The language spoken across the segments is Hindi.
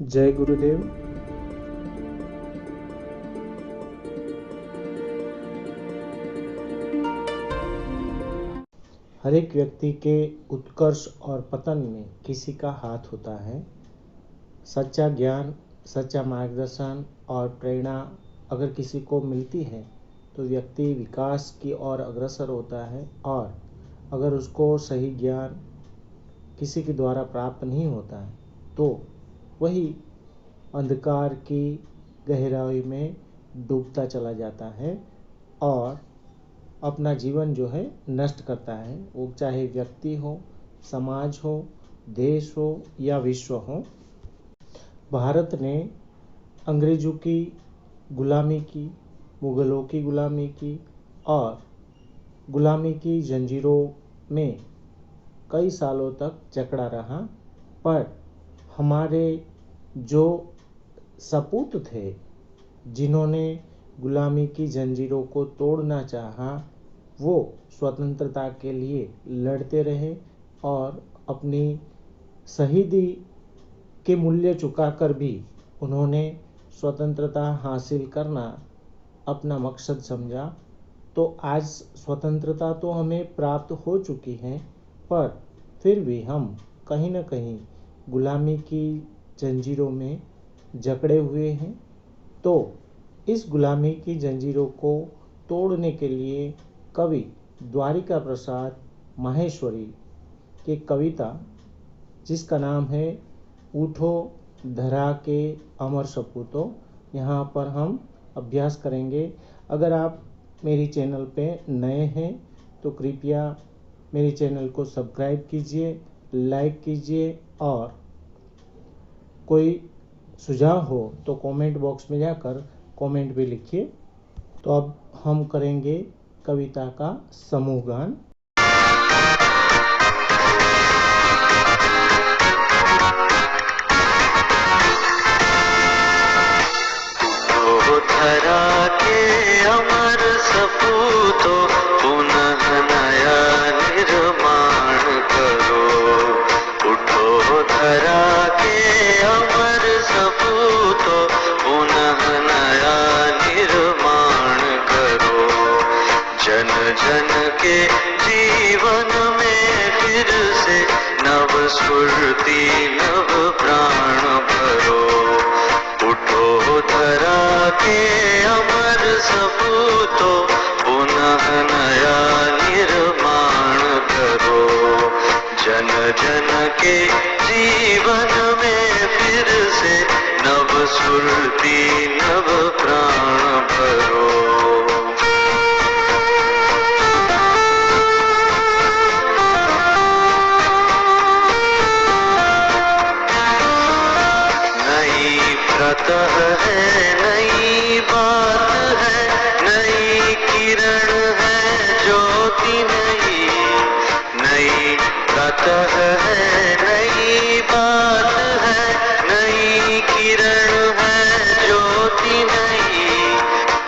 जय गुरुदेव। हर एक व्यक्ति के उत्कर्ष और पतन में किसी का हाथ होता है। सच्चा ज्ञान, सच्चा मार्गदर्शन और प्रेरणा अगर किसी को मिलती है तो व्यक्ति विकास की ओर अग्रसर होता है, और अगर उसको सही ज्ञान किसी के द्वारा प्राप्त नहीं होता है तो वही अंधकार की गहराई में डूबता चला जाता है और अपना जीवन जो है नष्ट करता है। वो चाहे व्यक्ति हो, समाज हो, देश हो या विश्व हो। भारत ने अंग्रेजों की गुलामी की, मुगलों की गुलामी की और गुलामी की जंजीरों में कई सालों तक जकड़ा रहा, पर हमारे जो सपूत थे जिन्होंने गुलामी की जंजीरों को तोड़ना चाहा, वो स्वतंत्रता के लिए लड़ते रहे और अपनी शहीदी के मूल्य चुकाकर भी उन्होंने स्वतंत्रता हासिल करना अपना मकसद समझा। तो आज स्वतंत्रता तो हमें प्राप्त हो चुकी है, पर फिर भी हम कहीं न कहीं गुलामी की जंजीरों में जकड़े हुए हैं। तो इस गुलामी की जंजीरों को तोड़ने के लिए कवि द्वारिका प्रसाद माहेश्वरी की कविता, जिसका नाम है उठो धरा के अमर सपूतों, यहाँ पर हम अभ्यास करेंगे। अगर आप मेरी चैनल पे नए हैं तो कृपया मेरे चैनल को सब्सक्राइब कीजिए, लाइक कीजिए, और कोई सुझाव हो तो कमेंट बॉक्स में जाकर कमेंट भी लिखिए। तो अब हम करेंगे कविता का समूह गान। धरा के अमर सपूतों, पुनः नया निर्माण करो। उठो धरा के अमर सपूतों, पुनः नया निर्माण करो। जन जन के जीवन में फिर से नव स्फूर्ति, नव प्राण भरो। उठो धरा के अमर सपूतों, पुनः नया निर्माण करो। जन जन के जीवन में फिर से नव स्फूर्ति, नव प्राण भरो। प्रातः है, नई बात है, नई किरण है, ज्योति नई। नई प्रातः है, नई बात है, नई किरण है, ज्योति नई।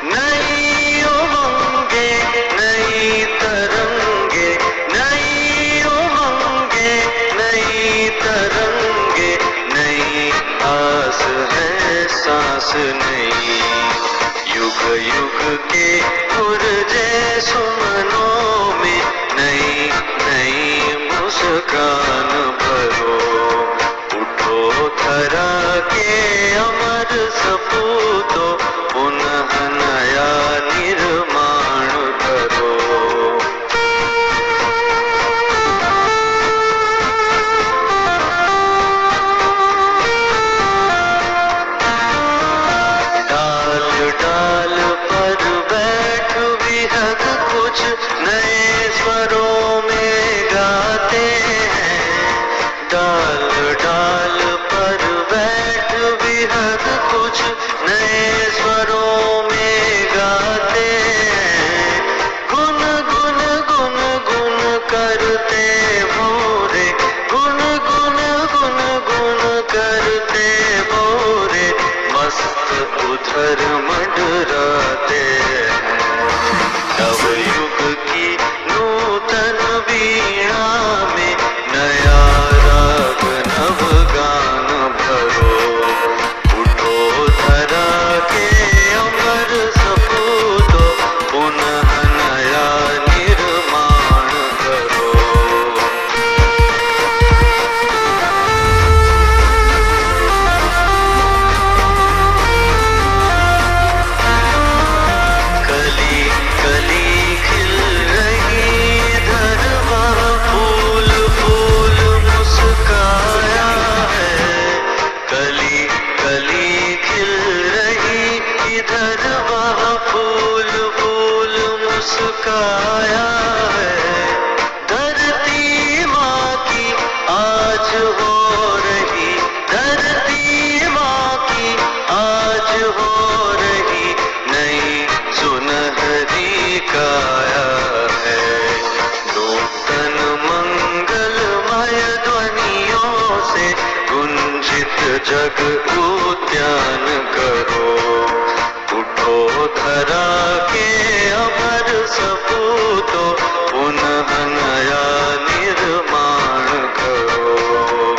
नई उमंगे, नई तरंगे, नई उमंगे, नई तरंगे, नई आस है, सांस नई। युग युग के पुरजे सुमनों में नई नई मुस्कान भरो। उठो धरा के अमर सपूतों, पुनः नया निर्माण करो। नए स्वरों में गाते हैं, डाल डाल पर इधर वहाँ फूल फूल मुस्काया है। धरती माँ की आज हो रही, धरती माँ की आज हो रही नई सुनहरी काया है। नूतन मंगलमय ध्वनियों से गुंजित जग उद्यान करो। उठो धरा के अमर सपूतों, पुनः नया निर्माण करो।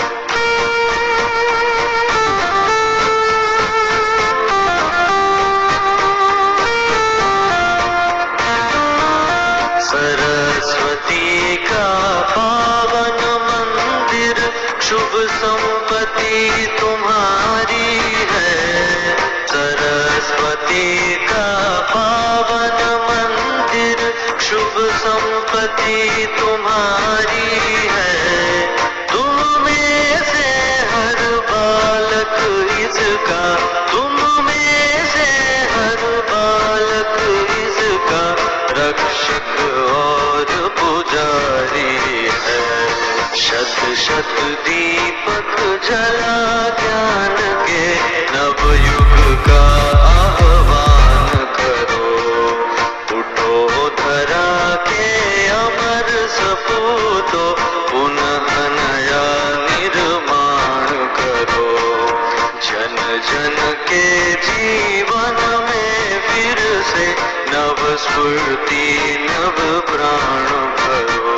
सरस्वती का पावन मंदिर, शुभ संपत्ति तुम्हारी है। सरस्वती का पावन मंदिर, शुभ संपत्ति तुम्हारी है। तुम में से हर बालक इसका, तुम में से हर बालक इसका रक्षक और पुजारी है। शत शत दीपक जला ज्ञान के नवयुग का आह्वान करो। उठो धरा के अमर सपूतों, पुनः नया निर्माण करो। जन जन के जीवन में फिर से नव स्फूर्ति नव प्राण भरो।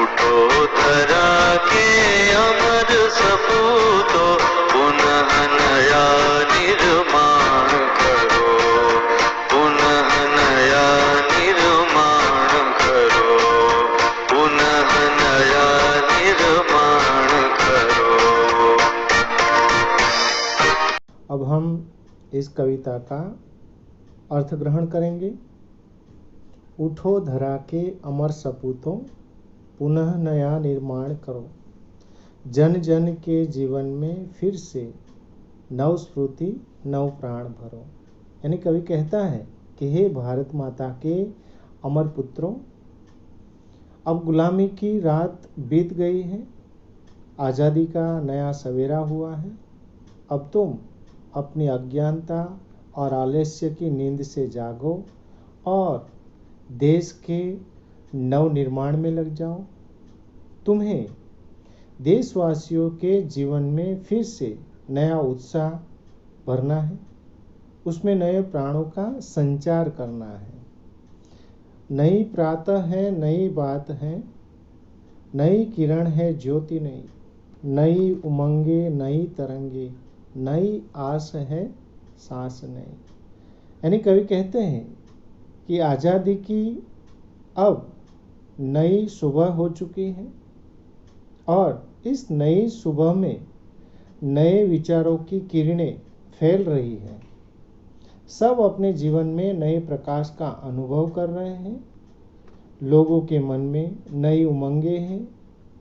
उठो धरा के अमर सपूतों, पुनः नया निर्माण करो। पुनः नया निर्माण करो। पुनः नया निर्माण करो। अब हम इस कविता का अर्थ ग्रहण करेंगे। उठो धरा के अमर सपूतों, पुनः नया निर्माण करो। जन जन के जीवन में फिर से नव स्फूर्ति नव प्राण भरो। यानी कवि कहता है कि हे भारत माता के अमर पुत्रों, अब गुलामी की रात बीत गई है, आज़ादी का नया सवेरा हुआ है। अब तुम अपनी अज्ञानता और आलस्य की नींद से जागो और देश के नव निर्माण में लग जाओ। तुम्हें देशवासियों के जीवन में फिर से नया उत्साह भरना है, उसमें नए प्राणों का संचार करना है। नई प्रातः है, नई बात है, नई किरण है ज्योति नई, नई उमंगे नई तरंगे, नई आस है सांस नई। यानी कवि कहते हैं कि आज़ादी की अब नई सुबह हो चुकी है और इस नई सुबह में नए विचारों की किरणें फैल रही हैं। सब अपने जीवन में नए प्रकाश का अनुभव कर रहे हैं। लोगों के मन में नई उमंगें हैं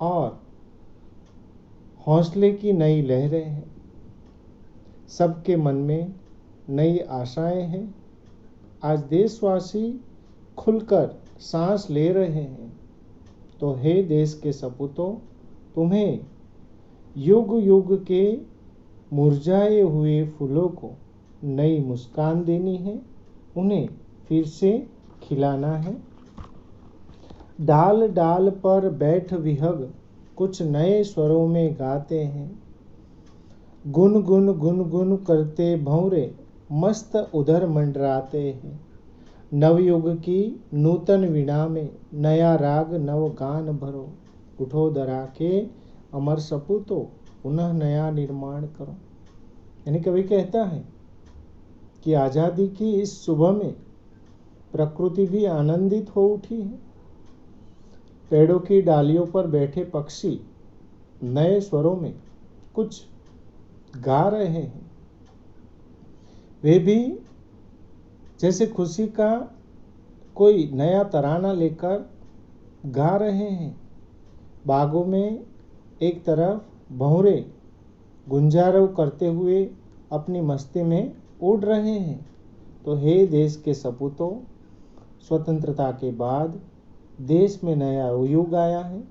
और हौसले की नई लहरें हैं। सबके मन में नई आशाएं हैं। आज देशवासी खुलकर सांस ले रहे हैं। तो हे देश के सपूतों, तुम्हें युग युग के मुरझाए हुए फूलों को नई मुस्कान देनी है, उन्हें फिर से खिलाना है। डाल डाल पर बैठ विहग कुछ नए स्वरों में गाते हैं। गुन गुन गुन गुन करते भंवरे मस्त उधर मंडराते हैं। नवयुग की नूतन वीणा में नया राग नव गान भरो। उठो धरा के अमर सपूतों, पुनः नया निर्माण करो। यानी कवि कहता है कि आज़ादी की इस सुबह में प्रकृति भी आनंदित हो उठी है। पेड़ों की डालियों पर बैठे पक्षी नए स्वरों में कुछ गा रहे हैं। वे भी जैसे खुशी का कोई नया तराना लेकर गा रहे हैं। बागों में एक तरफ भंवरे गुंजारव करते हुए अपनी मस्ती में उड़ रहे हैं तो हे देश के सपूतों, स्वतंत्रता के बाद देश में नया युग आया है।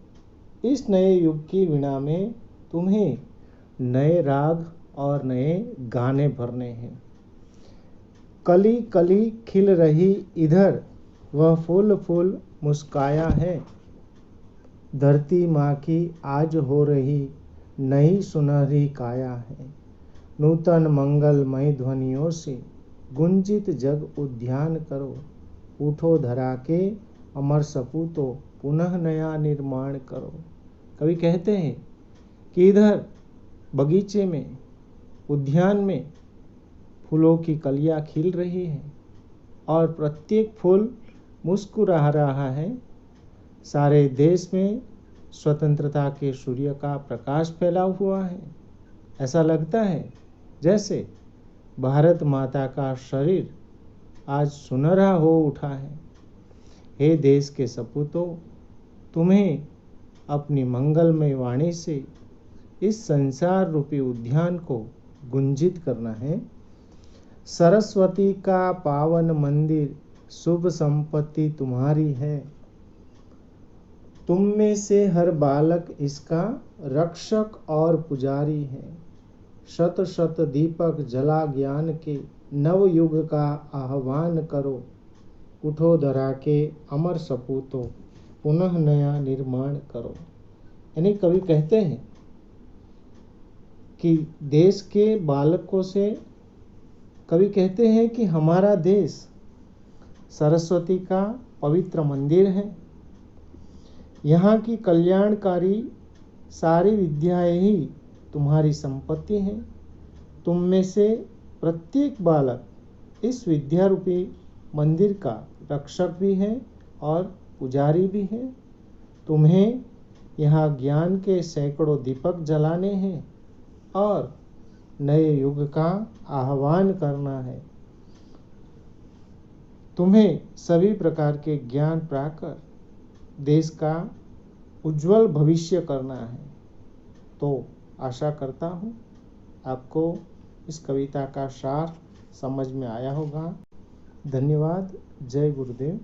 इस नए युग की वीणा में तुम्हें नए राग और नए गाने भरने हैं। कली कली खिल रही इधर, वह फूल फूल मुस्काया है। धरती माँ की आज हो रही नई सुनहरी काया है। नूतन मंगलमय ध्वनियों से गुंजित जग उद्यान करो। उठो धरा के अमर सपूतों, पुनः नया निर्माण करो। कवि कहते हैं कि इधर बगीचे में, उद्यान में फूलों की कलियां खिल रही हैं और प्रत्येक फूल मुस्कुरा रहा है। सारे देश में स्वतंत्रता के सूर्य का प्रकाश फैला हुआ है। ऐसा लगता है जैसे भारत माता का शरीर आज सुनहरा हो उठा है। हे देश के सपूतों, तुम्हें अपनी मंगलमय वाणी से इस संसार रूपी उद्यान को गुंजित करना है। सरस्वती का पावन मंदिर, शुभ संपत्ति तुम्हारी है। तुम में से हर बालक इसका रक्षक और पुजारी है। शत शत दीपक जला ज्ञान के, नव युग का आह्वान करो। उठो धरा के अमर सपूतों, पुनः नया निर्माण करो। यानी कवि कहते हैं कि देश के बालकों से, कवि कहते हैं कि हमारा देश सरस्वती का पवित्र मंदिर है। यहाँ की कल्याणकारी सारी विद्याएं ही तुम्हारी संपत्ति हैं। तुम में से प्रत्येक बालक इस विद्या रूपी मंदिर का रक्षक भी है और पुजारी भी है। तुम्हें यहाँ ज्ञान के सैकड़ों दीपक जलाने हैं और नए युग का आह्वान करना है। तुम्हें सभी प्रकार के ज्ञान पाकर देश का उज्जवल भविष्य करना है। तो आशा करता हूँ आपको इस कविता का सार समझ में आया होगा। धन्यवाद। जय गुरुदेव।